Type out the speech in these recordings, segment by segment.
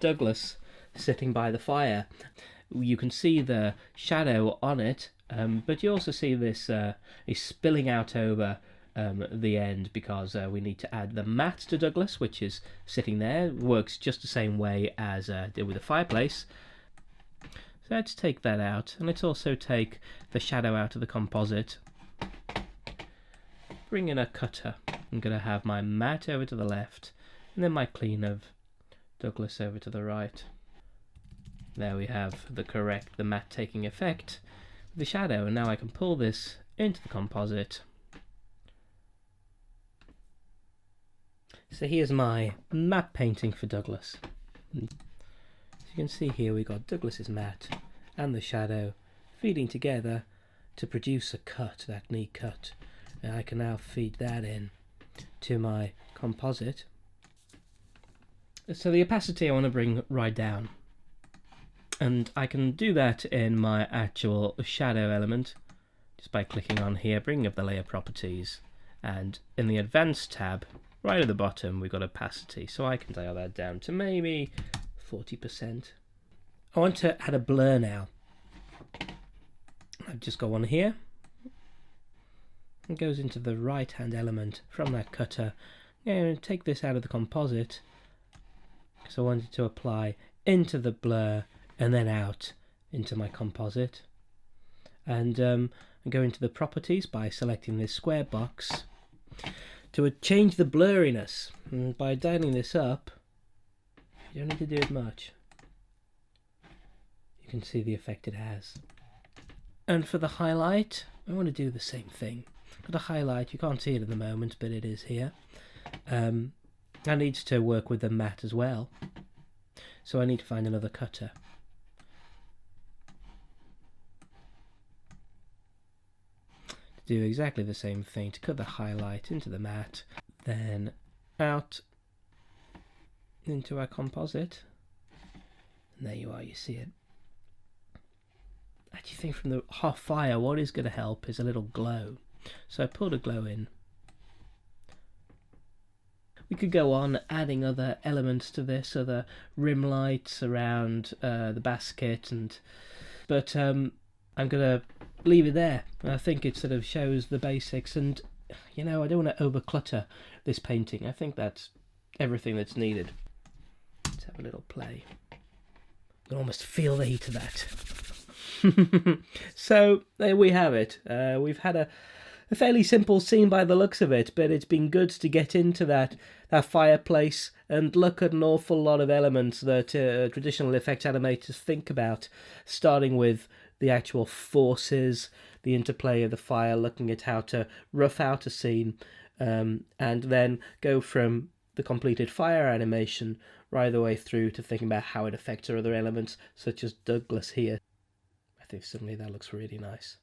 Douglas sitting by the fire. You can see the shadow on it, but you also see this is spilling out over the end because we need to add the mat to Douglas, which is sitting there. It works just the same way as did with the fireplace. So let's take that out, and let's also take the shadow out of the composite. Bring in a cutter. I'm going to have my mat over to the left, and then my clean of Douglas over to the right. There we have the matte taking effect with the shadow, and now I can pull this into the composite. So here's my matte painting for Douglas. As you can see here, we got Douglas's matte and the shadow feeding together to produce a cut, that neat cut. And I can now feed that in to my composite. So the opacity I want to bring right down, and I can do that in my actual shadow element just by clicking on here, bringing up the layer properties, and in the advanced tab right at the bottom we've got opacity, so I can dial that down to maybe 40%. I want to add a blur now. I've just got one here. It goes into the right hand element from that cutter. And take this out of the composite because I wanted to apply into the blur and then out into my composite. And go into the properties by selecting this square box to change the blurriness. And by dialing this up, you don't need to do it much. You can see the effect it has. And for the highlight, I want to do the same thing. For the highlight, you can't see it at the moment, but it is here. I need to work with the matte as well, so I need to find another cutter. To do exactly the same thing, to cut the highlight into the matte, then out into our composite, and there you are, you see it. I actually think from the hot fire, what is going to help is a little glow. So I pulled a glow in. We could go on adding other elements to this, other rim lights around the basket, but I'm going to leave it there. I think it sort of shows the basics, and you know, I don't want to overclutter this painting. I think that's everything that's needed. Let's have a little play. You can almost feel the heat of that. So there we have it. We've had a fairly simple scene by the looks of it, but it's been good to get into that fireplace and look at an awful lot of elements that traditional effects animators think about, starting with the actual forces, the interplay of the fire, looking at how to rough out a scene, and then go from the completed fire animation right the way through to thinking about how it affects other elements, such as Douglas here. I think suddenly that looks really nice.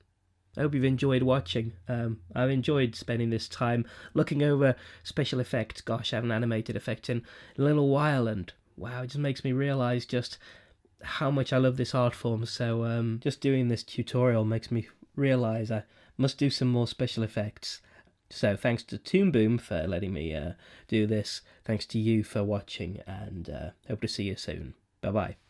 I hope you've enjoyed watching. I've enjoyed spending this time looking over special effects. Gosh, I haven't animated effects in a little while, and wow, it just makes me realise just how much I love this art form. So just doing this tutorial makes me realise I must do some more special effects. So thanks to Toon for letting me do this. Thanks to you for watching, and hope to see you soon. Bye bye.